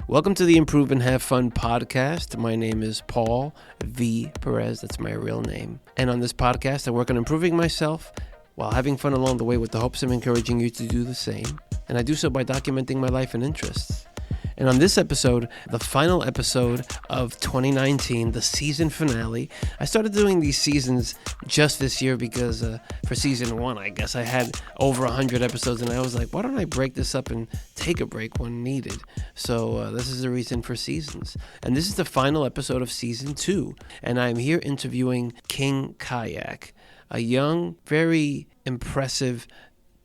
Welcome to the Improve and Have Fun podcast. My name is Paul V. Perez. That's my real name. And on this podcast, I work on improving myself while having fun along the way with the hopes of encouraging you to do the same. And I do so by documenting my life and interests. And on this episode, the final episode of 2019, the season finale, I started doing these seasons just this year because for season one, I guess I had over 100 episodes, and I was like, why don't I break this up and take a break when needed? So this is the reason for seasons. And this is the final episode of season 2, and I'm here interviewing King Kayak, a young, very impressive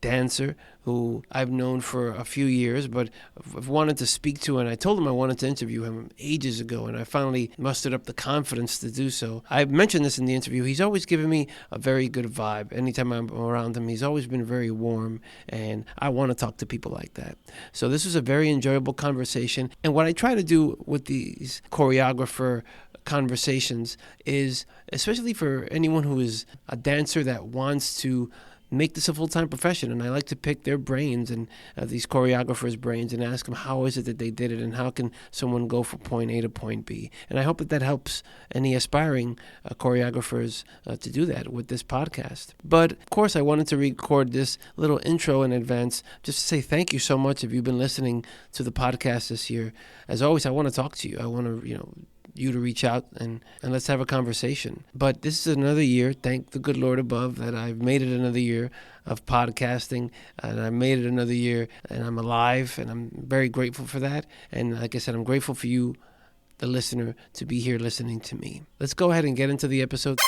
dancer who I've known for a few years, but I've wanted to speak to, and I told him I wanted to interview him ages ago, and I finally mustered up the confidence to do so. I mentioned this in the interview. He's always given me a very good vibe. Anytime I'm around him, he's always been very warm, and I want to talk to people like that. So this was a very enjoyable conversation, and what I try to do with these choreographer conversations is, especially for anyone who is a dancer that wants to make this a full-time profession, and I like to pick their brains and these choreographers' brains and ask them how is it that they did it and how can someone go from point A to point B. And I hope that helps any aspiring choreographers to do that with this podcast. But of course, I wanted to record this little intro in advance just to say thank you so much if you've been listening to the podcast this year. As always, I want to talk to you. I want to, you to reach out and let's have a conversation. But this is another year, thank the good Lord above, that I've made it another year of podcasting, and I made it another year, and I'm alive, and I'm very grateful for that. And like I said, I'm grateful for you, the listener, to be here listening to me. Let's go ahead and get into the episode.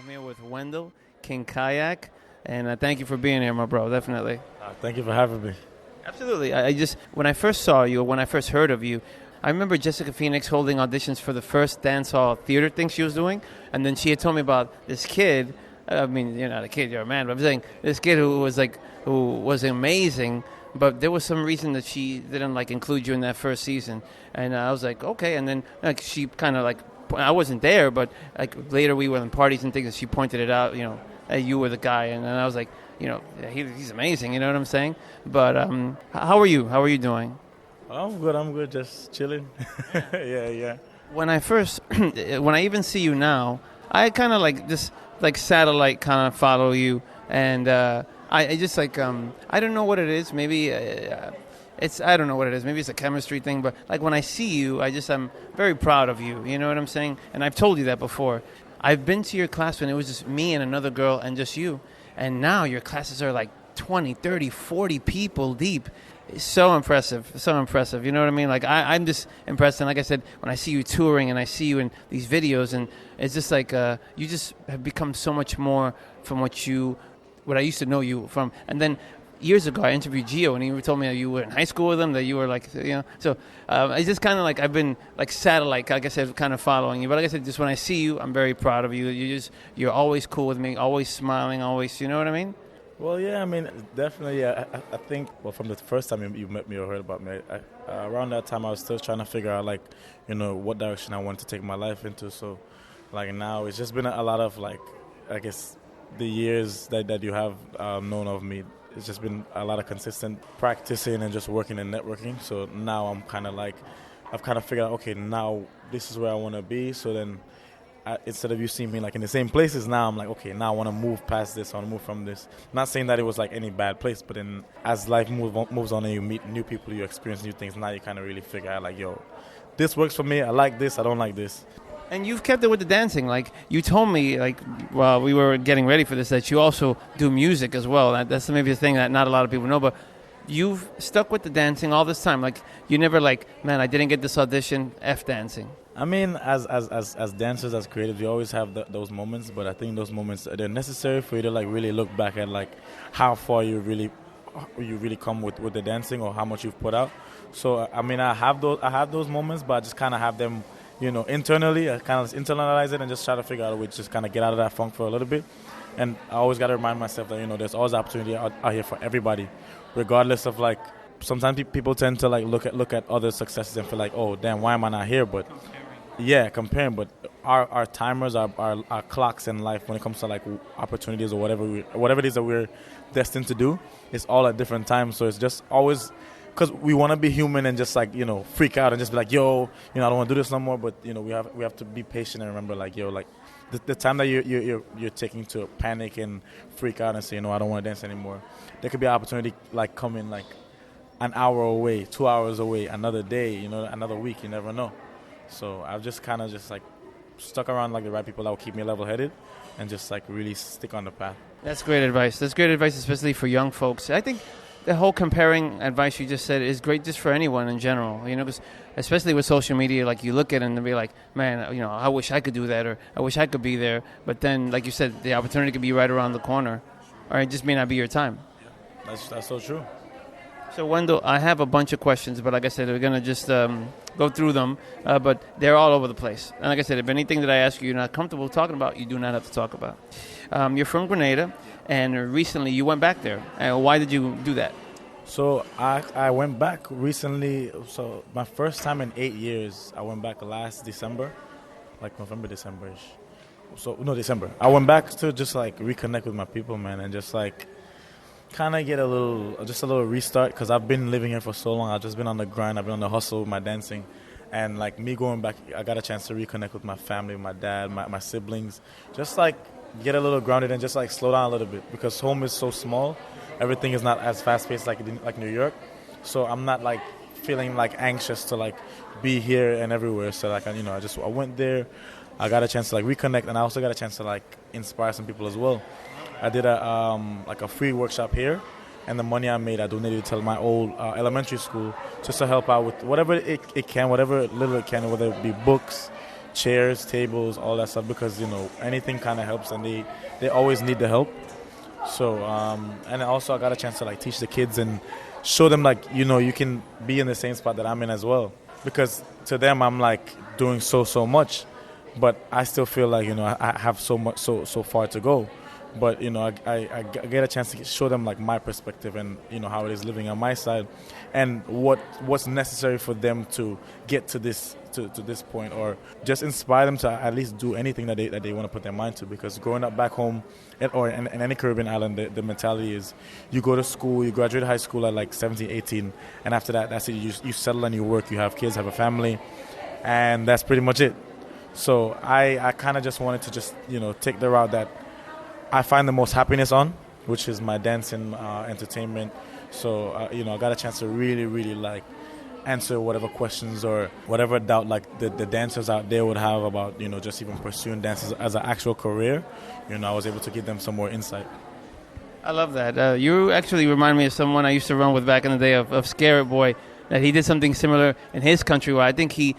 I'm here with Wendell, King Kayak, and thank you for being here, my bro, definitely. Thank you for having me. Absolutely. I just, when I first saw you, or when I first heard of you, I remember Jessica Phoenix holding auditions for the first dancehall theater thing she was doing, and then she had told me about this kid. I mean, you're not a kid, you're a man, but I'm saying this kid who was amazing, but there was some reason that she didn't include you in that first season, and I was like, okay, and then she kind of I wasn't there, but later we were in parties and things, and she pointed it out, that you were the guy, and I was like, he's amazing, you know what I'm saying? But how are you? How are you doing? I'm good, just chilling. Yeah. When I even see you now, I kind of satellite kind of follow you, and I just I don't know what it is. Maybe I don't know what it is. Maybe it's a chemistry thing, but when I see you, I'm very proud of you. You know what I'm saying? And I've told you that before. I've been to your class when it was just me and another girl and just you, and now your classes are 20, 30, 40 people deep. It's so impressive, you know what I mean? I'm just impressed, and like I said, when I see you touring and I see you in these videos, and it's just you just have become so much more from what I used to know you from. And then years ago, I interviewed Gio, and he told me that you were in high school with him, that you were so it's just kind of I've been satellite, like I said, kind of following you. But like I said, just when I see you, I'm very proud of you. You're always cool with me, always smiling, always, you know what I mean? Well, yeah, I mean, definitely, yeah. I think, from the first time you met me or heard about me, around that time I was still trying to figure out, what direction I wanted to take my life into. So, now it's just been a lot of, I guess, the years that you have known of me. It's just been a lot of consistent practicing and just working and networking. So now I'm kind of I've kind of figured out, okay, now this is where I want to be. So then, instead of you seeing me in the same places, now I'm okay, now I want to move past this, I want to move from this. Not saying that it was any bad place, but then as life moves on and you meet new people, you experience new things, now you kind of really figure out yo, this works for me, I like this, I don't like this. And you've kept it with the dancing. You told me, while we were getting ready for this, that you also do music as well. That's maybe a thing that not a lot of people know, but you've stuck with the dancing all this time. You never man, I didn't get this audition, F dancing. I mean, as dancers, as creatives, you always have those moments, but I think those moments, they're necessary for you to really look back at how far you really come with the dancing, or how much you've put out. So I mean, I have those moments, but I just kind of have them, internally. I kind of internalize it and just try to figure out a way to just kind of get out of that funk for a little bit. And I always got to remind myself that there's always opportunity out here for everybody, regardless of sometimes people tend to look at other successes and feel oh damn, why am I not here? But comparing, but our timers, our clocks in life when it comes to opportunities or whatever it is that we're destined to do, it's all at different times. So it's just always because we want to be human and just like, freak out and just be like, yo, I don't want to do this no more. But we have to be patient and remember, like, yo, like the time that you're taking to panic and freak out and say, I don't want to dance anymore. There could be an opportunity like coming like an hour away, 2 hours away, another day, another week. You never know. So I've just kind of just like stuck around like the right people that will keep me level-headed and just like really stick on the path. That's great advice. That's great advice, especially for young folks. I think the whole comparing advice you just said is great just for anyone in general, because especially with social media, like you look at it and be like, man, I wish I could do that, or I wish I could be there. But then, like you said, the opportunity could be right around the corner, or it just may not be your time. Yeah, that's so true. So, Wendell, I have a bunch of questions, but like I said, we're going to just go through them, but they're all over the place. And like I said, if anything that I ask you're not comfortable talking about, you do not have to talk about. You're from Grenada, and recently you went back there. Why did you do that? So I went back recently. So my first time in 8 years, I went back last December, like November, December-ish. So, no, December. I went back to just like reconnect with my people, man, and just like kind of get a little restart, because I've been living here for so long. I've just been on the grind. I've been on the hustle with my dancing. And like me going back, I got a chance to reconnect with my family, my dad, my siblings. Just like get a little grounded and just like slow down a little bit, because home is so small. Everything is not as fast-paced like New York. So I'm not like feeling like anxious to like be here and everywhere. So like, I went there. I got a chance to like reconnect, and I also got a chance to like inspire some people as well. I did a free workshop here, and the money I made I donated to my old elementary school just to help out with whatever it can, whatever little it can, whether it be books, chairs, tables, all that stuff, because anything kind of helps, and they always need the help. So and also I got a chance to like teach the kids and show them like you can be in the same spot that I'm in as well, because to them I'm like doing so much, but I still feel like I have so much so far to go. But I get a chance to show them like my perspective and how it is living on my side, and what's necessary for them to get to this point, or just inspire them to at least do anything that they want to put their mind to. Because growing up back home or in any Caribbean island, the mentality is you go to school, you graduate high school at like 17, 18, and after that, that's it. You settle and you work, you have kids, have a family, and that's pretty much it. So I kind of just wanted to just take the route that I find the most happiness on, which is my dancing entertainment. So, I got a chance to really, really like answer whatever questions or whatever doubt like the dancers out there would have about, just even pursuing dance as an actual career. I was able to give them some more insight. I love that. You actually remind me of someone I used to run with back in the day of Scarrett Boy. That he did something similar in his country, where I think you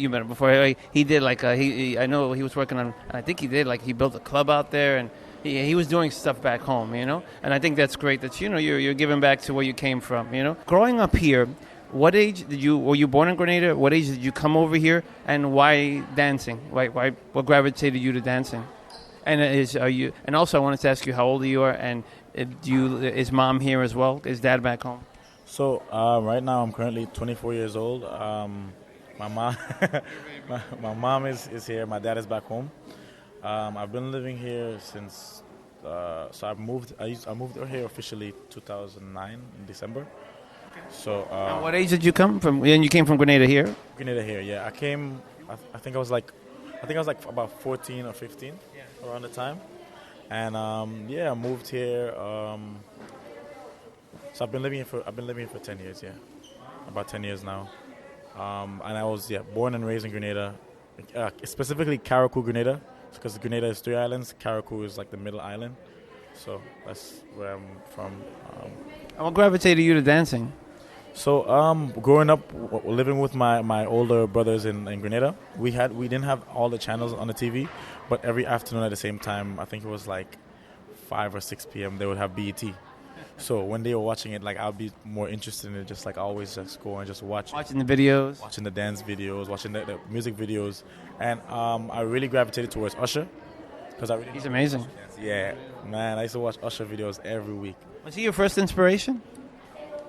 met him before. He did like I know he was working on. I think he did like he built a club out there, and he was doing stuff back home, And I think that's great that you're giving back to where you came from, Growing up here, what age were you born in Grenada? What age did you come over here, and why dancing? Why what gravitated you to dancing? And And also, I wanted to ask you how old you are, and is mom here as well? Is dad back home? So right now I'm currently 24 years old. My mom, my mom is here. My dad is back home. I've been living here since. So I moved here officially 2009 in December. So. What age did you come from? And you came from Grenada here. Grenada here, yeah. I came. I think I was like about 14 or 15 around the time, and I moved here. So I've been living here for 10 years, about 10 years now. And I was born and raised in Grenada, specifically Carriacou, Grenada, because Grenada is 3 islands. Carriacou is like the middle island, so that's where I'm from. And what gravitated you to dancing? So growing up, living with my older brothers in Grenada, we didn't have all the channels on the TV, but every afternoon at the same time, I think it was like 5 or 6 p.m. they would have BET. So when they were watching it, like I'll be more interested in it, just like always just go and just watching the videos, watching the dance videos, watching the music videos, and I really gravitated towards Usher because he's amazing. Yeah, man, I used to watch Usher videos every week. Was he your first inspiration?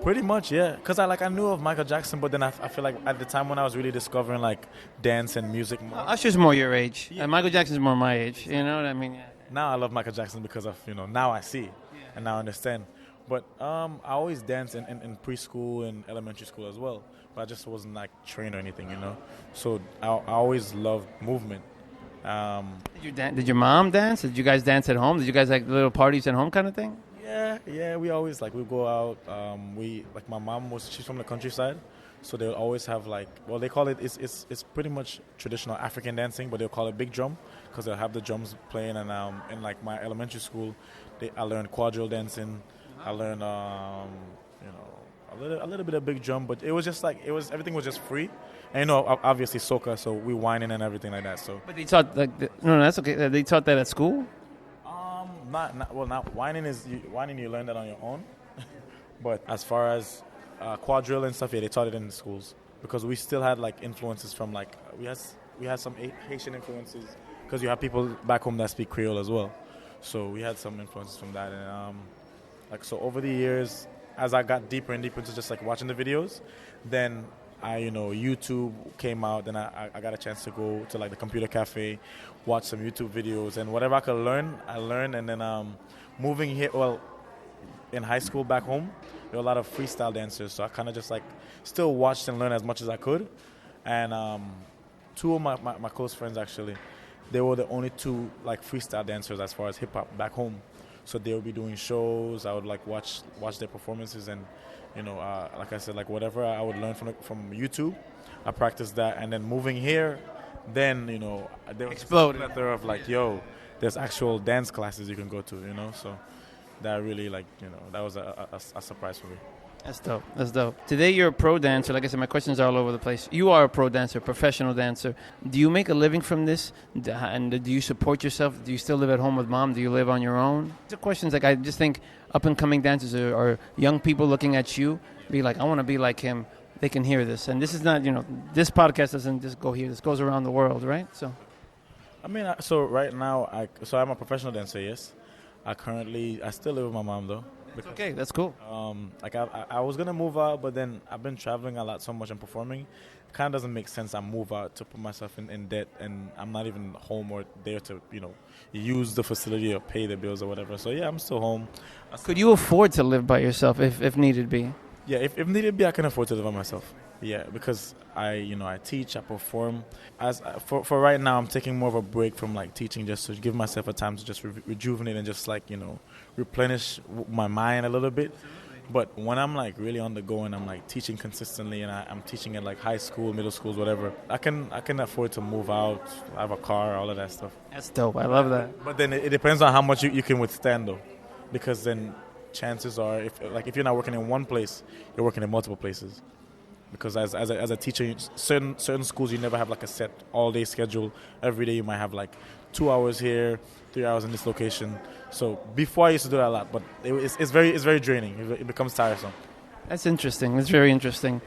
Pretty much, yeah. Because I knew of Michael Jackson, but then I feel like at the time when I was really discovering like dance and music more. Usher's more your age, and Michael Jackson's more my age. You know what I mean? Yeah. Now I love Michael Jackson because of now I see and now I understand. But I always danced in preschool and elementary school as well. But I just wasn't like trained or anything, you know. So I always loved movement. Did your mom dance? Did you guys dance at home? Did you guys like little parties at home kind of thing? Yeah. We always like we go out. We like my mom she's from the countryside, so they'll always have like they call it it's pretty much traditional African dancing, but they'll call it big drum because they'll have the drums playing. And in like my elementary school, I learned quadrille dancing. I learned a little bit of big drum, but it was just like everything was just free. And obviously soca, so we whining and everything like that. So, but they taught no, that's okay. They taught that at school. Not whining whining. You learn that on your own. But as far as quadrille and stuff, yeah, they taught it in the schools because we still had like influences from like we had some Haitian influences because you have people back home that speak Creole as well. So we had some influences from that, and so over the years, as I got deeper and deeper into just like watching the videos, then YouTube came out. Then I got a chance to go to like the computer cafe, watch some YouTube videos, and whatever I could learn, I learned. And then moving here, in high school back home, there were a lot of freestyle dancers, so I kind of just like still watched and learned as much as I could. And two of my close friends actually, they were the only two like freestyle dancers as far as hip hop back home. So they would be doing shows. I would like watch their performances, and like I said, like whatever I would learn from YouTube, I practiced that. And then moving here, then there was exploded. A plethora of like, there's actual dance classes you can go to, So that really that was a surprise for me. That's dope. That's dope. Today you're a pro dancer. Like I said, my questions are all over the place. You are a pro dancer, professional dancer. Do you make a living from this? And do you support yourself? Do you still live at home with mom? Do you live on your own? These are questions like I just think up-and-coming dancers or young people looking at you, be like, I want to be like him. They can hear this. And this is not, this podcast doesn't just go here. This goes around the world, right? So, I mean, so right now, I'm a professional dancer, yes. I still live with my mom, though. That's okay. That's cool. I was going to move out, but then I've been traveling a lot so much and performing. It kind of doesn't make sense I move out to put myself in debt, and I'm not even home or there to, use the facility or pay the bills or whatever. So, yeah, I'm still home. Could you afford to live by yourself if needed be? Yeah, if needed be, I can afford to live by myself. Yeah, because I teach, I perform. For right now, I'm taking more of a break from like teaching, just to give myself a time to just rejuvenate and just like replenish my mind a little bit. But when I'm like really on the go and I'm like teaching consistently and I'm teaching at like high school, middle schools, whatever, I can afford to move out, have a car, all of that stuff. That's dope. I love that. But then it depends on how much you can withstand though, because then chances are if you're not working in one place, you're working in multiple places. Because as a teacher, certain schools you never have like a set all day schedule. Every day you might have like 2 hours here, 3 hours in this location. So before I used to do that a lot, but it's very draining. It becomes tiresome. That's interesting. That's very interesting.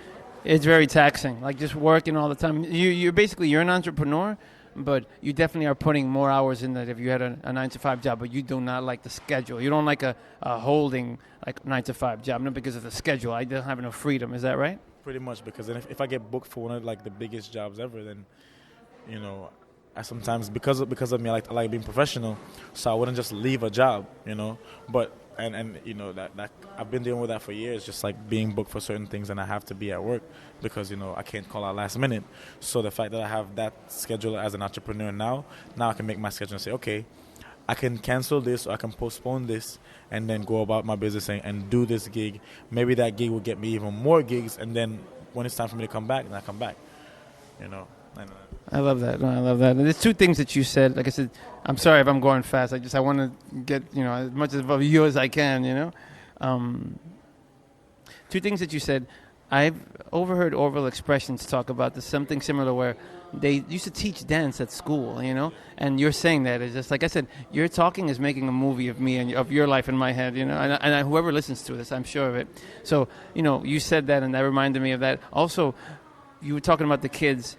It's very taxing. Like just working all the time. You're an entrepreneur, but you definitely are putting more hours in that if you had a 9-to-5 job. But you do not like the schedule. You don't like a holding like 9-to-5 job, not because of the schedule. I don't have enough freedom. Is that right? Pretty much, because then if I get booked for one of like the biggest jobs ever, then I sometimes because of me I like being professional, so I wouldn't just leave a job, But and that I've been dealing with that for years, just like being booked for certain things and I have to be at work because I can't call out last minute. So the fact that I have that schedule as an entrepreneur now I can make my schedule and say, okay, I can cancel this or I can postpone this and then go about my business and do this gig. Maybe that gig will get me even more gigs, and then when it's time for me to come back, then I come back. I love that. No, I love that. And there's two things that you said. Like I said, I'm sorry if I'm going fast. I want to get as much of you as I can. Two things that you said. I've overheard oral expressions talk about this, something similar where they used to teach dance at school, and you're saying that. It's just like I said, your talking is making a movie of me and of your life in my head, and whoever listens to this, I'm sure of it. So, you said that, and that reminded me of that. Also, you were talking about the kids.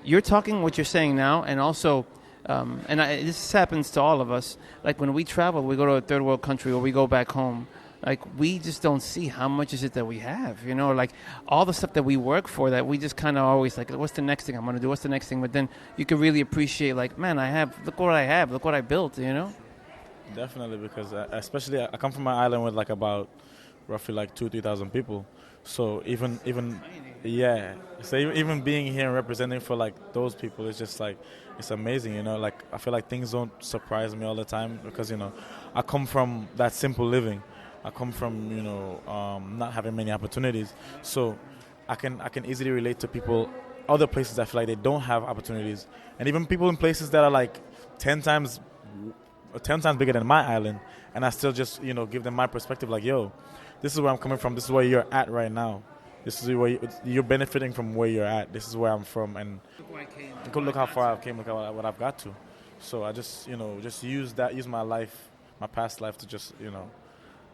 You're talking what you're saying now, and also, this happens to all of us. Like when we travel, we go to a third world country or we go back home. Like, we just don't see how much is it that we have, like all the stuff that we work for that we just kind of always like, what's the next thing I'm going to do? What's the next thing? But then you can really appreciate like, man, look what I have, look what I built, Definitely, because especially I come from an island with like about roughly like 2,000-3,000 people. So even yeah, so even being here and representing for like those people is just like, it's amazing, you know. Like I feel like things don't surprise me all the time because, you know, I come from that simple living. I come from, you know, not having many opportunities, so I can easily relate to people other places. I feel like they don't have opportunities, and even people in places that are like 10 times bigger than my island, and I still just, you know, give them my perspective. Like, yo, this is where I'm coming from. This is where you're at right now. This is where you're benefiting from where you're at. This is where I'm from, and look how far I've came. Look at what I've got to. So I just, you know, just use my life, my past life, to just, you know,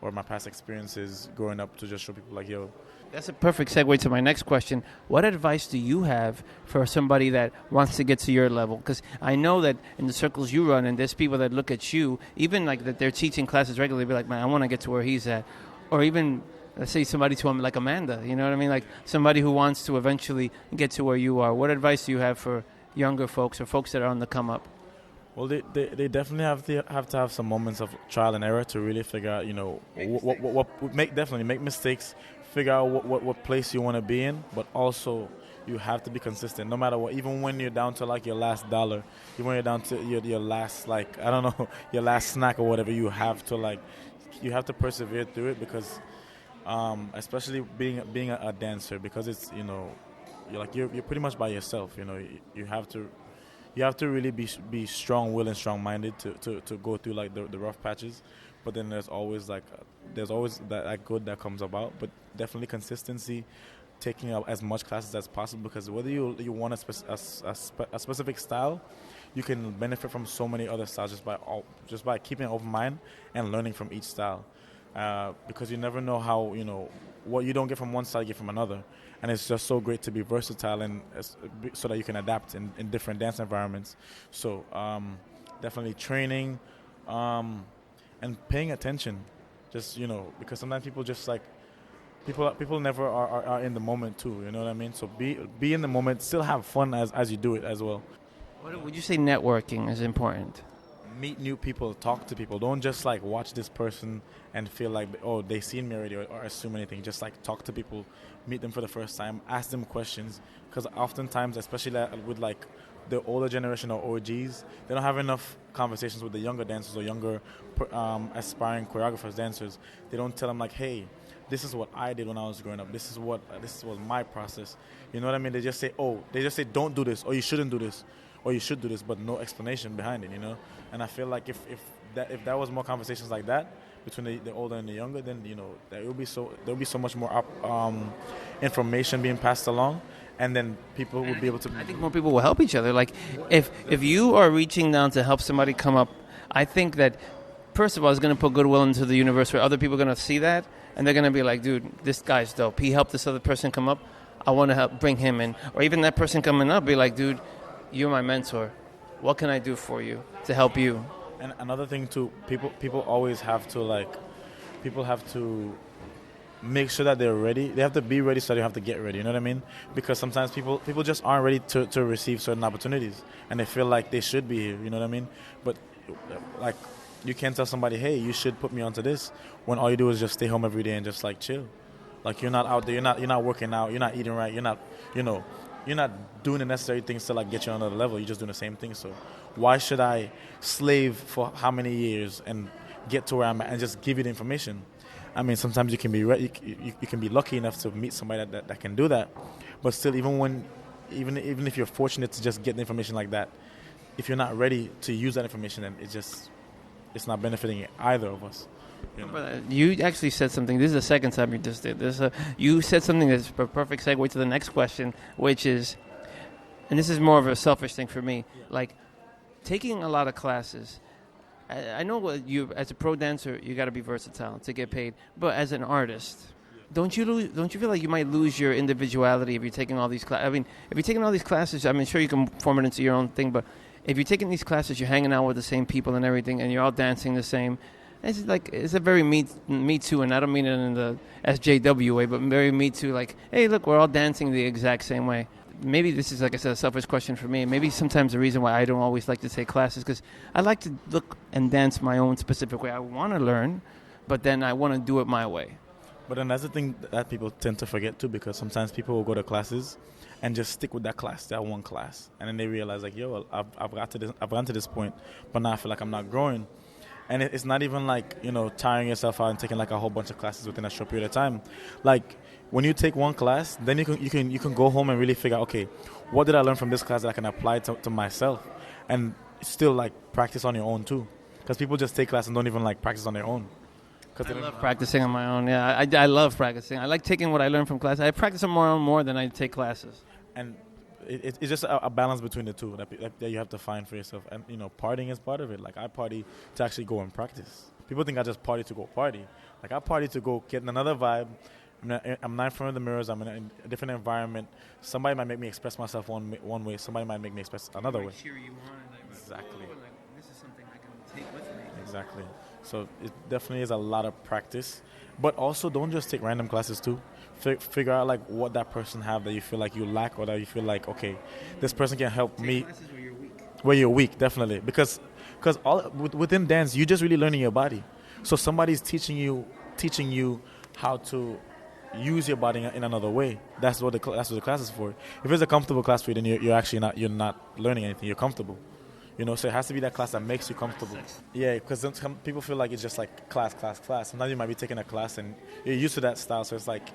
or my past experiences growing up to just show people like, yo. That's a perfect segue to my next question. What advice do you have for somebody that wants to get to your level? Because I know that in the circles you run, and there's people that look at you, even like that they're teaching classes regularly, be like, man, I want to get to where he's at. Or even, let's say, somebody to like Amanda, you know what I mean? Like somebody who wants to eventually get to where you are. What advice do you have for younger folks or folks that are on the come up? Well, they definitely have to have some moments of trial and error to really figure out, you know, what make mistakes, figure out what place you want to be in, but also you have to be consistent no matter what. Even when you're down to like your last dollar, even when you're down to your last, like, I don't know, your last snack or whatever, you have to persevere through it, because especially being a dancer, because it's, you know, you're pretty much by yourself. You know, you have to really be strong-willed and strong-minded to go through like the rough patches. But then there's always that good that comes about. But definitely consistency, taking up as much classes as possible, because whether you want a specific style, you can benefit from so many other styles just by keeping an open mind and learning from each style. Because you never know how, you know, what you don't get from one style, you get from another. And it's just so great to be versatile and so that you can adapt in different dance environments. So definitely training and paying attention. Just, you know, because sometimes people just like, people never are in the moment too, you know what I mean? So be in the moment, still have fun as you do it as well. What would you say networking is important? Meet new people, talk to people. Don't just like watch this person and feel like, oh, they seen me already, or assume anything. Just like talk to people, meet them for the first time, ask them questions, because oftentimes, especially with like the older generation or OGs, they don't have enough conversations with the younger dancers or younger aspiring choreographers, dancers. They don't tell them like, hey, this is what I did when I was growing up. This was my process. You know what I mean? They just say, don't do this, or you shouldn't do this, or you should do this, but no explanation behind it, you know? And I feel like if that was more conversations like that between the older and the younger, then, you know, there will be so much more information being passed along, and then people will be able to... I think more people will help each other. Like, if you are reaching down to help somebody come up, I think that, first of all, it's going to put goodwill into the universe where other people are going to see that, and they're going to be like, dude, this guy's dope. He helped this other person come up. I want to help bring him in. Or even that person coming up, be like, dude, you're my mentor. What can I do for you to help you? And another thing too, people always have to make sure that they're ready. They have to be ready, so they have to get ready. You know what I mean? Because sometimes people just aren't ready to receive certain opportunities, and they feel like they should be here. You know what I mean? But like, you can't tell somebody, hey, you should put me onto this, when all you do is just stay home every day and just like chill. Like, you're not out there, you're not working out, you're not eating right, you're not doing the necessary things to like get you on another level. You're just doing the same thing. So why should I slave for how many years and get to where I'm at and just give you the information? I mean, sometimes you can be you can be lucky enough to meet somebody that can do that, but still, even if you're fortunate to just get the information like that, if you're not ready to use that information, then it's not benefiting either of us. You know? You actually said something. This is the second time you just did this. You said something that's a perfect segue to the next question, which is, and this is more of a selfish thing for me, like taking a lot of classes. I know you, as a pro dancer, you got to be versatile to get paid. But as an artist, don't you feel like you might lose your individuality if you're taking all these classes? I mean, if you're taking all these classes, I mean, sure you can form it into your own thing, but if you're taking these classes, you're hanging out with the same people and everything, and you're all dancing the same. It's a very me too, and I don't mean it in the SJW way, but very me too. Like, hey, look, we're all dancing the exact same way. Maybe this is, like I said, a selfish question for me. Maybe sometimes the reason why I don't always like to take classes, because I like to look and dance my own specific way. I want to learn, but then I want to do it my way. But then that's the thing that people tend to forget too, because sometimes people will go to classes and just stick with that class, that one class, and then they realize like, yo, well, I've gotten to this point, but now I feel like I'm not growing. And it's not even like, tiring yourself out and taking like a whole bunch of classes within a short period of time. Like when you take one class, then you can go home and really figure out, okay, what did I learn from this class that I can apply to myself, and still like practice on your own too. Because people just take class and don't even like practice on their own. I love practicing on my own. Yeah, I love practicing. I like taking what I learned from class. I practice on my own more than I take classes. And it's just a balance between the two that you have to find for yourself. And partying is part of it. Like I party to actually go and practice. People think I just party to go party. Like I party to go get another vibe. I'm not in front of the mirrors. I'm in a different environment. Somebody might make me express myself one way. Somebody might make me express another way. Cheer you on. Exactly. This is something I can take with me. Exactly. So it definitely is a lot of practice. But also don't just take random classes too. Figure out like what that person have that you feel like you lack, or that you feel like, okay, this person can help me. Classes where you're weak. Where you're weak, definitely. Because within dance, you're just really learning your body. So somebody's teaching you how to use your body in another way. That's what the class is for. If it's a comfortable class for you, then you're not learning anything. You're comfortable. So it has to be that class that makes you comfortable. Yeah, because some people feel like it's just like class. Sometimes you might be taking a class and you're used to that style, so it's like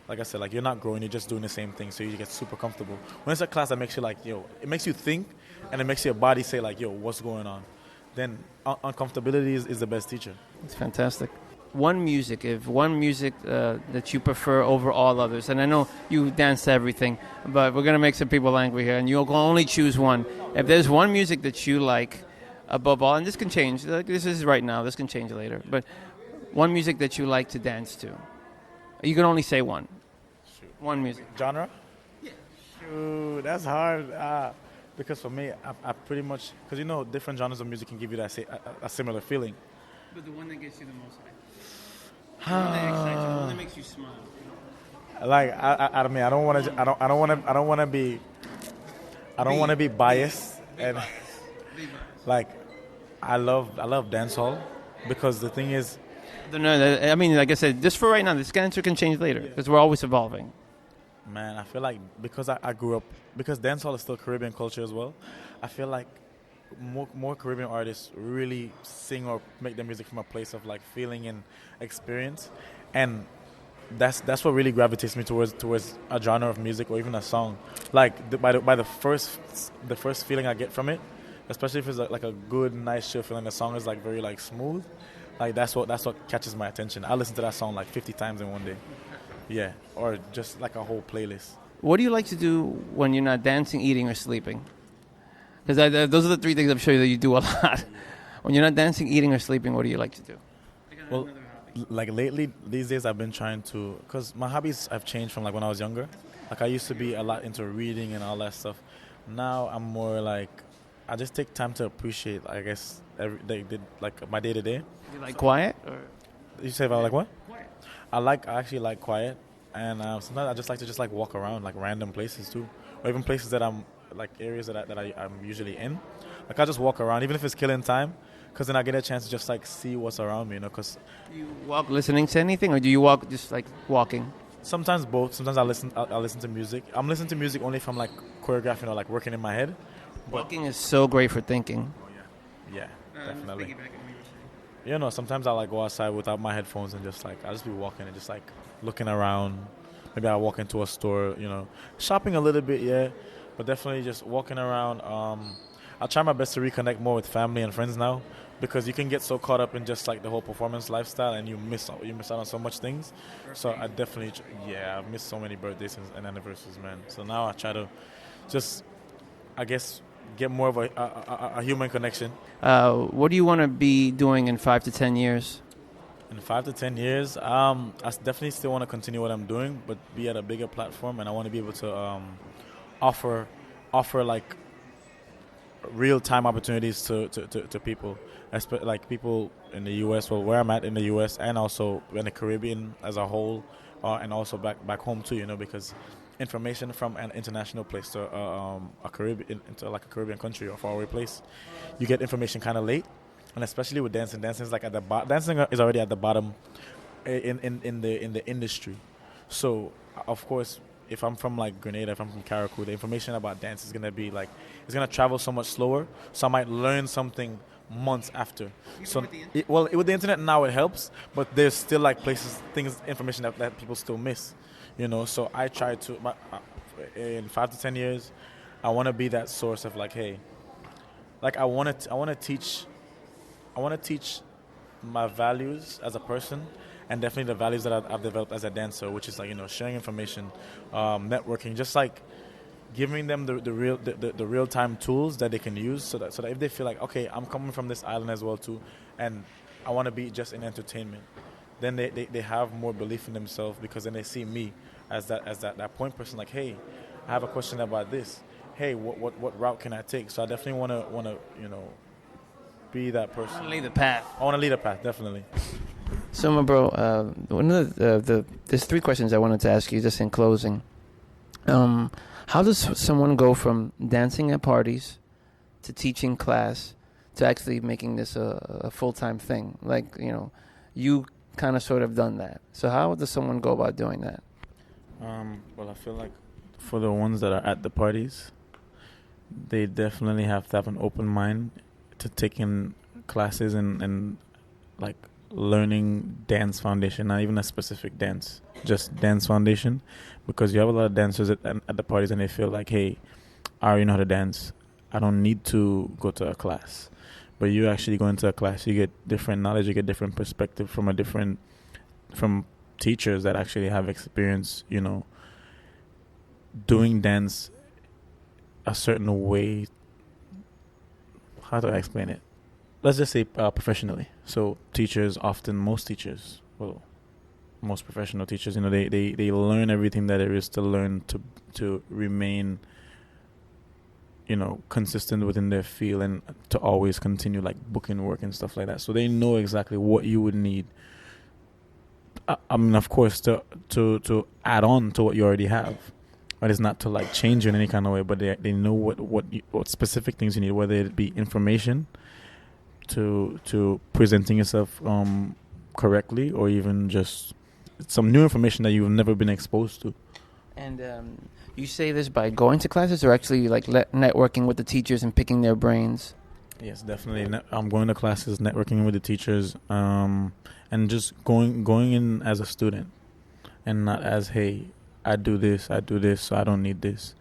I said, like you're not growing, you're just doing the same thing, so you get super comfortable. When it's a class that makes you like, yo, it makes you think, and it makes your body say like, yo, what's going on? Then uncomfortability is the best teacher. It's fantastic. One music that you prefer over all others, and I know you dance to everything, but we're going to make some people angry here, and you'll only choose one. If there's one music that you like above all, and this can change, like this is right now, this can change later, but one music that you like to dance to, you can only say one. Shoot. One music. Genre? Yeah. Shoot, that's hard. Because for me, I pretty much, because different genres of music can give you that a similar feeling. But the one that gets you the most hype. The one that excites you, the one that makes you smile. Like I mean, I don't want to be biased, and like I love dancehall, because the thing is, I mean, like I said, just for right now, this answer can change later because we're always evolving. Man, I feel like because I grew up, because dancehall is still Caribbean culture as well, I feel like more Caribbean artists really sing or make their music from a place of like feeling and experience, and that's what really gravitates me towards a genre of music or even a song. Like by the first feeling I get from it, especially if it's like a good, nice, chill feeling. The song is like very like smooth. Like that's what catches my attention. I listen to that song like 50 times in one day. Yeah, or just like a whole playlist. What do you like to do when you're not dancing, eating, or sleeping? Because those are the three things I'm sure that you do a lot. When you're not dancing, eating, or sleeping, what do you like to do? Well, like lately, these days I've been trying to, because my hobbies have changed from like when I was younger. Like I used to be a lot into reading and all that stuff. Now I'm more like, I just take time to appreciate, I guess, like my day to day. You like quiet? Or? You say if I like what? Quiet. I actually like quiet, and sometimes I just like to just like walk around like random places too, or even places that I'm like areas that I'm usually in. Like I just walk around, even if it's killing time, because then I get a chance to just like see what's around me, Because do you walk listening to anything, or do you walk just like walking? Sometimes both. Sometimes I listen to music. I'm listening to music only from like choreographing or like working in my head. Walking is so great for thinking. Oh yeah, definitely. Sometimes I like go outside without my headphones and just like I'll just be walking and just like looking around. Maybe I walk into a store, shopping a little bit, yeah, but definitely just walking around. I'll try my best to reconnect more with family and friends now, because you can get so caught up in just like the whole performance lifestyle and you miss out on so much things. So I definitely, I've missed so many birthdays and anniversaries, man. So now I try to just, I guess, get more of a human connection. What do you want to be doing in 5 to 10 years? In 5 to 10 years, I definitely still want to continue what I'm doing, but be at a bigger platform, and I want to be able to offer like real-time opportunities to people, like people in the U.S., well, where I'm at in the U.S., and also in the Caribbean as a whole, and also back home too, because information from an international place to a Caribbean country or faraway place, you get information kind of late, and especially with dancing is like dancing is already at the bottom in the industry. So of course, if I'm from like Grenada, if I'm from Carriacou, the information about dance is gonna be like it's gonna travel so much slower. So I might learn something months after. So with the internet now it helps, but there's still like places, things, information that people still miss. So I try to in 5 to 10 years, I want to be that source of like, hey, like I want to teach my values as a person, and definitely the values that I've developed as a dancer, which is like sharing information, networking, just like giving them the real time tools that they can use, so that if they feel like, okay, I'm coming from this island as well too, and I want to be just in entertainment, then they have more belief in themselves, because then they see me as that point person, like, hey, I have a question about this. Hey, what route can I take? So I definitely want to be that person. I want to lead the path. I want to lead a path, definitely. So, my bro, one of there's 3 questions I wanted to ask you just in closing. How does someone go from dancing at parties to teaching class to actually making this a full-time thing? Like, you kind of sort of done that. So how does someone go about doing that? Well, I feel like for the ones that are at the parties, they definitely have to have an open mind to taking classes and like learning dance foundation, not even a specific dance, just dance foundation, because you have a lot of dancers at the parties and they feel like, hey, I already know how to dance, I don't need to go to a class. But you actually go into a class, you get different knowledge, you get different perspective from teachers that actually have experience, doing dance a certain way. How do I explain it? Let's just say professionally. So most teachers, most professional teachers, they learn everything that there is to learn to remain, consistent within their field, and to always continue like booking work and stuff like that. So they know exactly what you would need. I mean, of course, to add on to what you already have. But it's not to like change you in any kind of way, but they know what specific things you need, whether it be information to presenting yourself correctly, or even just some new information that you've never been exposed to. And you say this by going to classes, or actually like networking with the teachers and picking their brains? Yes, definitely. I'm going to classes, networking with the teachers, and just going in as a student, and not as, hey, I do this, so I don't need this.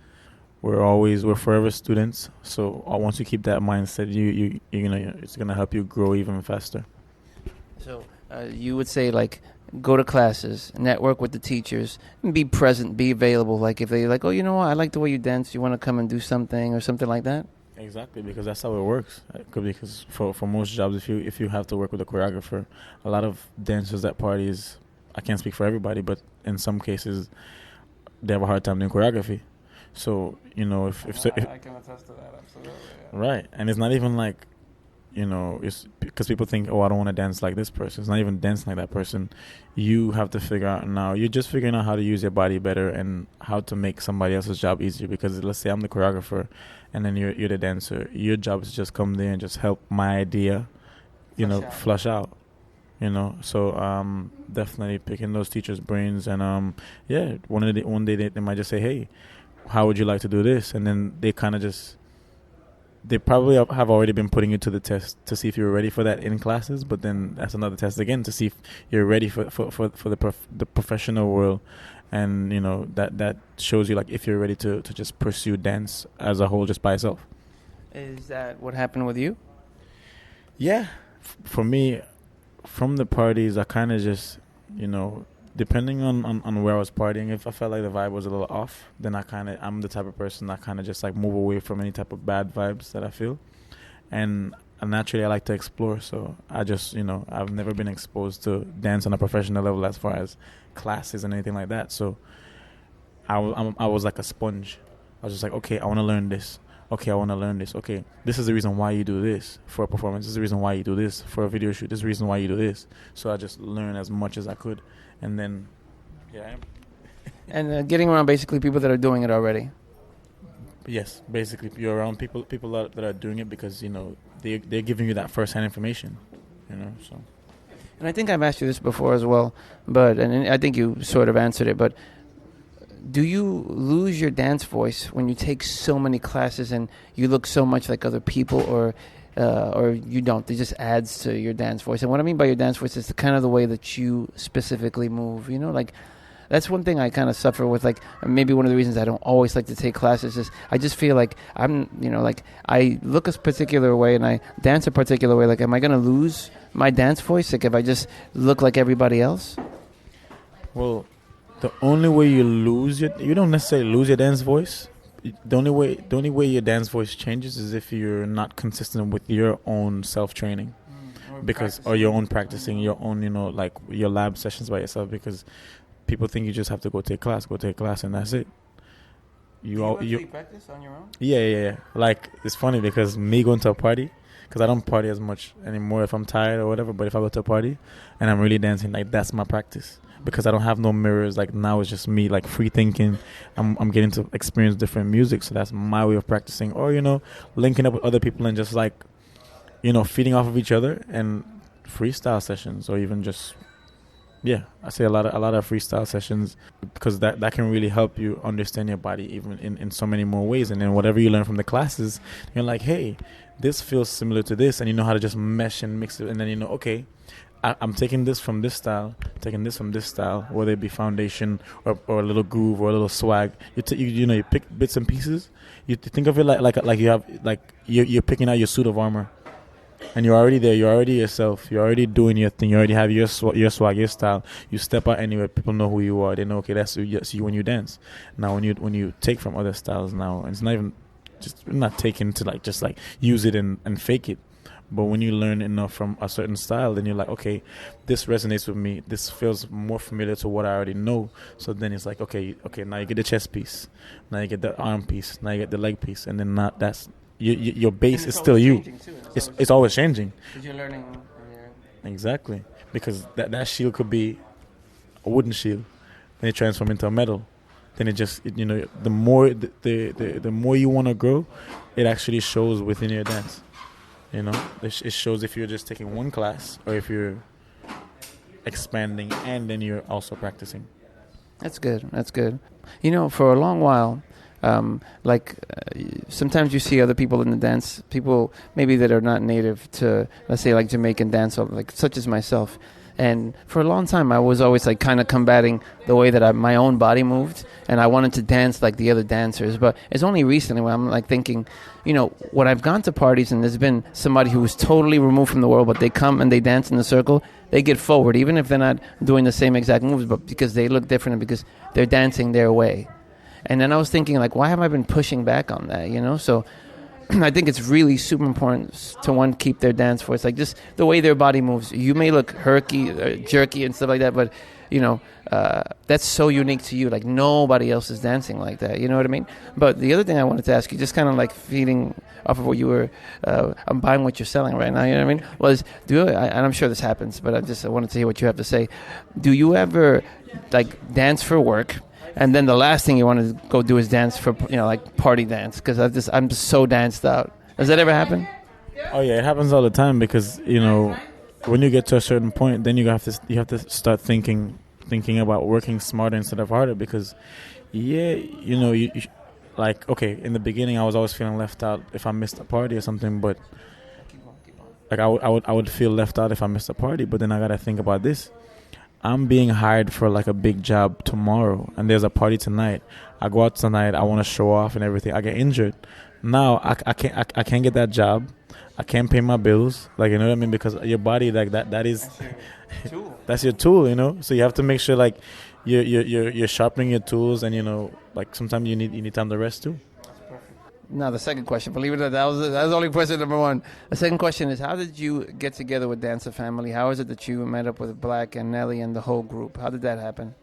We're forever students. So once you keep that mindset, you it's gonna help you grow even faster. So you would say like go to classes, network with the teachers, and be present, be available. Like if they like, oh, you know what, I like the way you dance, you want to come and do something or something like that. Exactly, because that's how it works. Because for most jobs, if you have to work with a choreographer, a lot of dancers at parties, I can't speak for everybody, but in some cases, they have a hard time doing choreography. So I can attest to that, absolutely. Yeah. Right, and it's not even like, it's because people think, oh, I don't want to dance like this person. It's not even dancing like that person. You have to figure out now. You're just figuring out how to use your body better and how to make somebody else's job easier. Because let's say I'm the choreographer, and then you're the dancer. Your job is to just come there and just help my idea, flush out. So definitely picking those teachers' brains, and one day they might just say, hey, how would you like to do this? And then they kind of they probably have already been putting you to the test to see if you're ready for that in classes, but then that's another test again to see if you're ready for the professional world, and that shows you like if you're ready to just pursue dance as a whole just by itself. Is that what happened with you? Yeah, for me, from the parties, I kind of just, depending on where I was partying, if I felt like the vibe was a little off, then I'm the type of person that kind of just like move away from any type of bad vibes that I feel. And naturally, I like to explore. So I just, I've never been exposed to dance on a professional level as far as classes and anything like that. So I was like a sponge. I was just like, okay, I want to learn this. Okay, I want to learn this. Okay, this is the reason why you do this for a performance. This is the reason why you do this for a video shoot. This is the reason why you do this. So I just learned as much as I could. And then, yeah. And getting around basically people that are doing it already. Yes, basically you're around people that are doing it because, they're giving you that first-hand information, so. And I think I've asked you this before as well, and I think you sort of answered it, but do you lose your dance voice when you take so many classes and you look so much like other people, or you don't? It just adds to your dance voice. And what I mean by your dance voice is the kind of the way that you specifically move. Like that's one thing I kind of suffer with. Like maybe one of the reasons I don't always like to take classes is I just feel like I'm, like I look a particular way and I dance a particular way. Like, am I going to lose my dance voice? Like if I just look like everybody else? Well, the only way you don't necessarily lose your dance voice. The only way your dance voice changes is if you're not consistent with your own self-training, or your own practicing, your own, like your lab sessions by yourself, because people think you just have to go take class, and that's it. You practice on your own? Yeah. Like, it's funny because me going to a party, because I don't party as much anymore if I'm tired or whatever, but if I go to a party and I'm really dancing, like, that's my practice. Because I don't have no mirrors, like now it's just me, like free thinking. I'm getting to experience different music, so that's my way of practicing. Or linking up with other people and just like, feeding off of each other and freestyle sessions, or even just I say a lot of freestyle sessions, because that can really help you understand your body even in so many more ways. And then whatever you learn from the classes, you're like, hey, this feels similar to this, and you know how to just mesh and mix it, and then okay, I'm taking this from this style, whether it be foundation or a little groove or a little swag. You pick bits and pieces. You think of it like you have, like you're picking out your suit of armor, and you're already there. You're already yourself. You're already doing your thing. You already have your swag, your style. You step out anywhere, people know who you are. They know, okay, that's you when you dance. Now when you take from other styles now, and it's not even just not taking to like just like use it and fake it. But when you learn enough from a certain style, then you're like, okay, this resonates with me. This feels more familiar to what I already know. So then it's like, okay, now you get the chest piece. Now you get the arm piece. Now you get the leg piece. And then that's your base is still you. It's always changing. Because you're learning. Exactly. Because that shield could be a wooden shield. Then it transforms into a metal. Then it just, the more the more you want to grow, it actually shows within your dance. It shows if you're just taking one class or if you're expanding and then you're also practicing. That's good. For a long while, sometimes you see other people in the dance, people maybe that are not native to, let's say, like Jamaican dancehall, like such as myself. And for a long time, I was always like kind of combating the way that my own body moved, and I wanted to dance like the other dancers. But it's only recently when I'm like thinking, when I've gone to parties and there's been somebody who is totally removed from the world, but they come and they dance in the circle, they get forward, even if they're not doing the same exact moves, but because they look different and because they're dancing their way. And then I was thinking, like, why have I been pushing back on that, So I think it's really super important to keep their dance voice, like just the way their body moves. You may look jerky and stuff like that, but that's so unique to you. Like nobody else is dancing like that. You know what I mean? But the other thing I wanted to ask you, just kind of like feeding off of what you were, I'm buying what you're selling right now. You know what I mean? Was and I'm sure this happens, but I wanted to hear what you have to say. Do you ever like dance for work? And then the last thing you want to go do is dance for, like party dance, because I'm just so danced out. Does that ever happen? Oh yeah, it happens all the time, because when you get to a certain point, then you have to start thinking about working smarter instead of harder, because you like, okay, in the beginning I was always feeling left out if I missed a party or something, but like I would feel left out if I missed a party, but then I gotta think about this. I'm being hired for like a big job tomorrow, and there's a party tonight. I go out tonight, I want to show off and everything. I get injured. Now I can't get that job. I can't pay my bills. Like, you know what I mean? Because your body, like that is that's your tool, So you have to make sure like you're sharpening your tools, and like sometimes you need time to rest too. Now the second question, believe it or not, that was only question number one. The second question is, how did you get together with Danca Family? How is it that you met up with Black and Nelly and the whole group? How did that happen?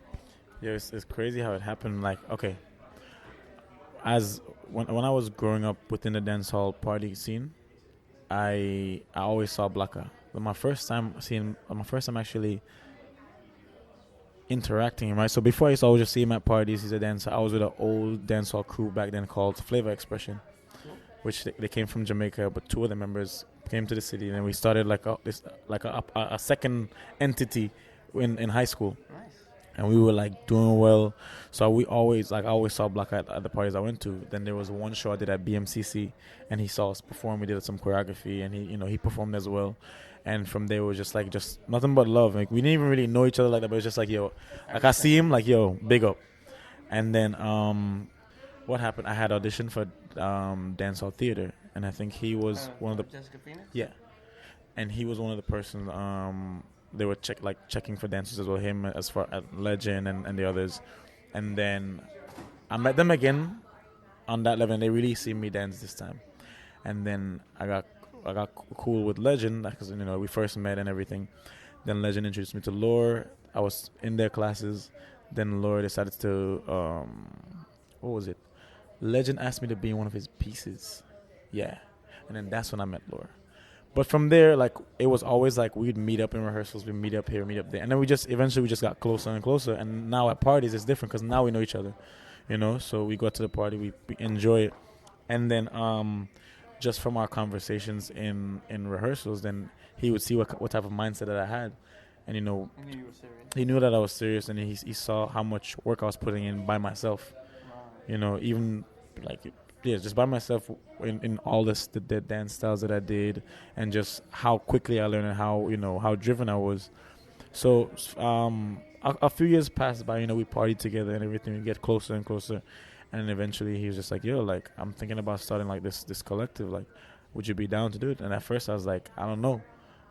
Yeah, it's crazy how it happened. Like, okay, when I was growing up within the dancehall party scene, I always saw Blacka. But my first time actually interacting him, right? So before I used to always just see him at parties, he's a dancer. I was with an old dancehall crew back then called Flavor Expression, which they came from Jamaica, but two of the members came to the city, and we started a second entity in high school. Nice. And we were like doing well, so I always saw Black at the parties I went to. Then there was one show I did at BMCC, and he saw us perform. We did some choreography, and he performed as well. And from there it was just nothing but love. Like we didn't even really know each other like that, but it was just like, yo, like I see him, like, yo, big up. And then what happened? I had auditioned for Dancehall Theater, and I think he was one of the Jessica Phoenix? Yeah, and he was one of the persons. They were checking for dancers as well. Him as far as Legend and the others, and then I met them again on that level, and they really see me dance this time. And then I got cool with Legend because we first met and everything. Then Legend introduced me to Lore. I was in their classes. Then Lore decided to what was it? Legend asked me to be in one of his pieces. Yeah, and then that's when I met Lore. But from there, like, it was always like we'd meet up in rehearsals, we'd meet up here, meet up there. And then eventually we just got closer and closer. And now at parties, it's different because now we know each other, So we go to the party, we enjoy it. And then just from our conversations in rehearsals, then he would see what type of mindset that I had. And, He knew you were serious. He knew that I was serious, and he saw how much work I was putting in by myself. Wow. Even like... Yeah, just by myself in all the dance styles that I did, and just how quickly I learned and how driven I was. So a few years passed by, we partied together and everything. We get closer and closer, and then eventually he was just like, yo, like, I'm thinking about starting like this collective. Like, would you be down to do it? And at first I was like, I don't know,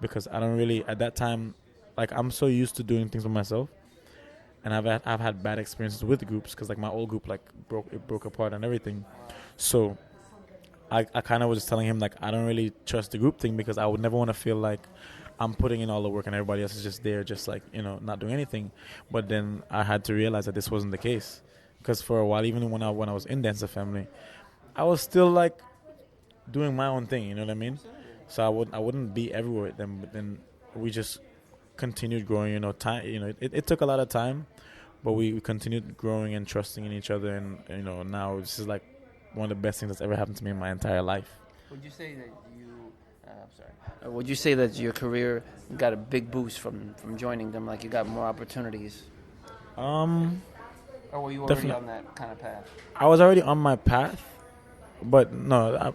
because I don't really at that time, like, I'm so used to doing things by myself. And I've had bad experiences with groups because, like, my old group, like, broke apart and everything. So I kind of was just telling him, like, I don't really trust the group thing because I would never want to feel like I'm putting in all the work and everybody else is just there, just like, not doing anything. But then I had to realize that this wasn't the case, because for a while, even when I was in Danca Family, I was still, like, doing my own thing. You know what I mean? So I wouldn't be everywhere with them. But then we just continued growing. Time. It took a lot of time. But we continued growing and trusting in each other, and now this is like one of the best things that's ever happened to me in my entire life. Would you say that would you say that your career got a big boost from joining them? Like, you got more opportunities? Or were you already on that kind of path? I was already on my path, but no,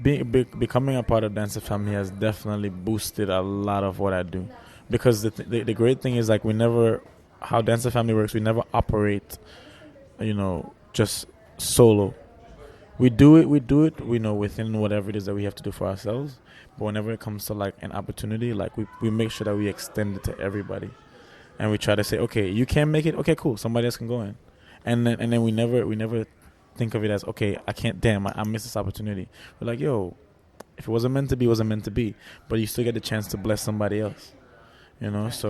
becoming a part of Danca Family has definitely boosted a lot of what I do, because the great thing is, like, how Danca Family works, we never operate, just solo. We do it, within whatever it is that we have to do for ourselves. But whenever it comes to, like, an opportunity, like, we make sure that we extend it to everybody. And we try to say, okay, you can't make it? Okay, cool. Somebody else can go in. And then we never think of it as, okay, I can't, damn, I missed this opportunity. We're like, yo, if it wasn't meant to be, it wasn't meant to be. But you still get the chance to bless somebody else. So...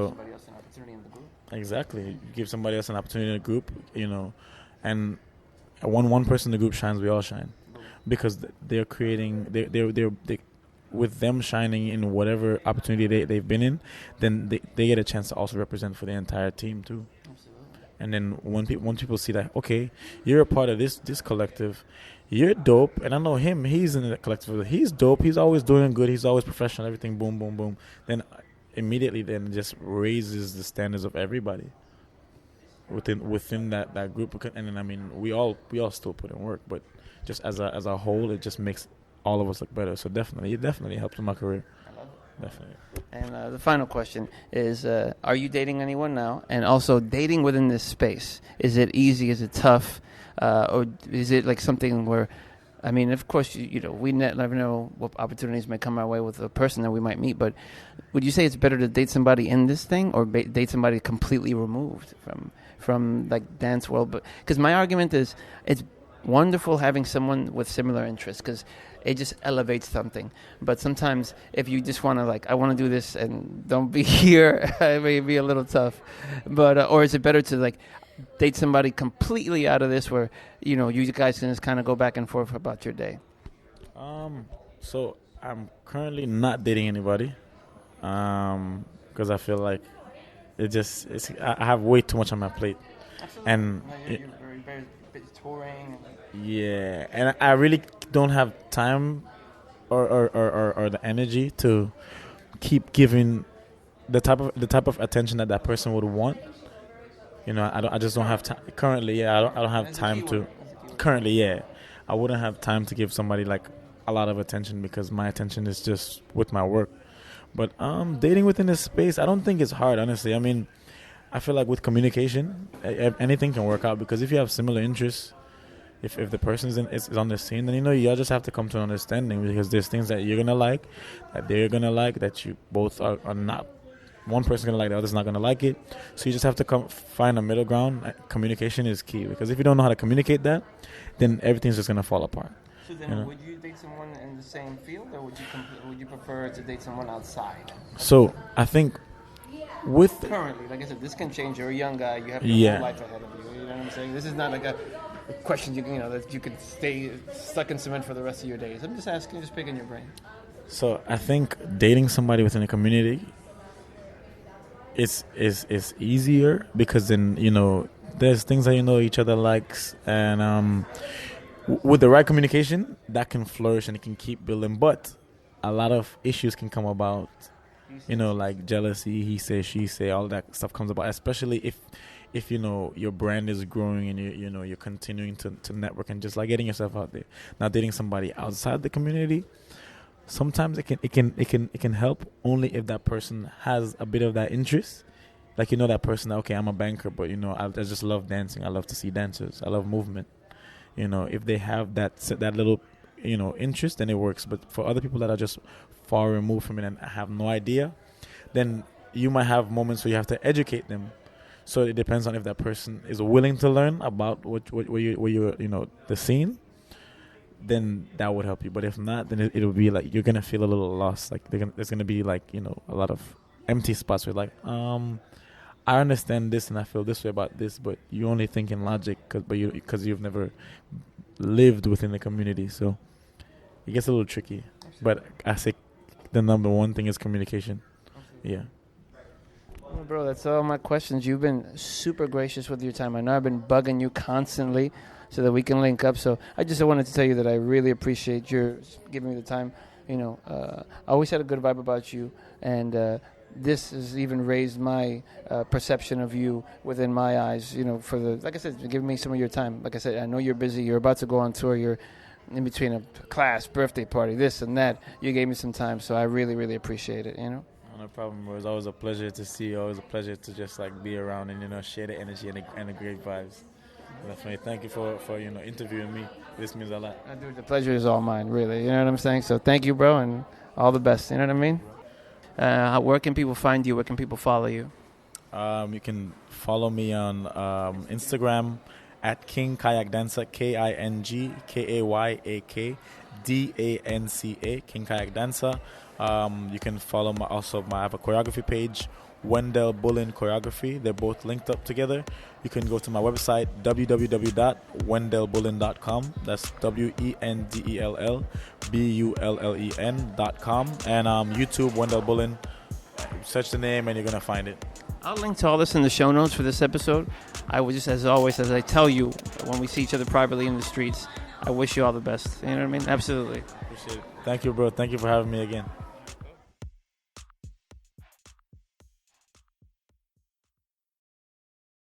Somebody else an opportunity in the group. Exactly. You give somebody else an opportunity in a group, and one person in the group shines, we all shine, because they're creating. They're with them shining in whatever opportunity they've been in, then they get a chance to also represent for the entire team too. Absolutely. And then when people see that, okay, you're a part of this collective, you're dope, and I know him, he's in the collective, he's dope, he's always doing good, he's always professional, everything, boom, boom, boom. Then immediately then just raises the standards of everybody within that group. And then, I mean, we all still put in work, but just as a whole, it just makes all of us look better. So it definitely helps in my career. I love it. Definitely. And the final question is, are you dating anyone now? And also, dating within this space, is it easy, is it tough, or is it like something where, I mean, of course, we never know what opportunities may come our way with a person that we might meet, but would you say it's better to date somebody in this thing or date somebody completely removed from like dance world? But because my argument is, it's wonderful having someone with similar interests because it just elevates something. But sometimes if you just want to, like, I want to do this and don't be here, it may be a little tough. But or is it better to, like, date somebody completely out of this where, you guys can just kind of go back and forth about your day? So I'm currently not dating anybody because I feel like I have way too much on my plate. Absolutely. And you're very touring. Yeah, and I really don't have time or the energy to keep giving the type of attention that person would want. I just don't have time currently. Yeah, I don't have time to. Currently, yeah, I wouldn't have time to give somebody like a lot of attention because my attention is just with my work. But dating within this space, I don't think it's hard. Honestly, I mean, I feel like with communication, anything can work out because if you have similar interests, if the person is on the scene, then you just have to come to an understanding because there's things that you're gonna like, that they're gonna like, that you both are not. One person's gonna like, the other's not gonna like it. So you just have to find a middle ground. Communication is key because if you don't know how to communicate that, then everything's just gonna fall apart. So then, would you date someone in the same field, or would you prefer to date someone outside? So I think with currently, like I said, this can change. You're a young guy. You have your whole life ahead of you. You know what I'm saying? This is not like a question that you could stay stuck in cement for the rest of your days. I'm just asking, just picking your brain. So I think dating somebody within a community is easier because then there's things that each other likes, and with the right communication that can flourish and it can keep building. But a lot of issues can come about, like jealousy, he say, she say, all that stuff comes about, especially if your brand is growing and you're continuing to network and just like getting yourself out there. Now dating somebody outside the community, sometimes it can help only if that person has a bit of that interest. Like that person, okay, I'm a banker, but I just love dancing. I love to see dancers. I love movement. If they have that little interest, then it works. But for other people that are just far removed from it and have no idea, then you might have moments where you have to educate them. So it depends on if that person is willing to learn about what you the scene. Then that would help you. But if not, then it'll be like you're gonna feel a little lost. Like there's gonna be like a lot of empty spots where like I understand this and I feel this way about this, but you only think in logic because you've never lived within the community. So it gets a little tricky. But I say the number one thing is communication. Yeah. Well, bro, that's all my questions. You've been super gracious with your time. I know I've been bugging you constantly so that we can link up. So I just wanted to tell you that I really appreciate your giving me the time. I always had a good vibe about you, and this has even raised my perception of you within my eyes, like I said, giving me some of your time. Like I said, I know you're busy. You're about to go on tour. You're in between a class, birthday party, this and that. You gave me some time, so I really, really appreciate it, No problem. It was always a pleasure to see you. Always a pleasure to just like be around and share the energy and the great vibes. Definitely. Thank you for interviewing me. This means a lot. Dude, the pleasure is all mine, really. You know what I'm saying? So thank you, bro, and all the best. You know what I mean? Where can people find you? Where can people follow you? You can follow me on Instagram at King Kayak Dancer, KingKayak Danca, King Kayak Dancer. You can follow I have a choreography page, Wendell Bullen Choreography. They're both linked up together. You can go to my website, www.wendellbullen.com. That's WENDELLBULLEN.com. And YouTube, Wendell Bullen. Search the name and you're going to find it. I'll link to all this in the show notes for this episode. I would just, as always, as I tell you, when we see each other privately in the streets, I wish you all the best. You know what I mean? Absolutely. Appreciate it. Thank you, bro. Thank you for having me again.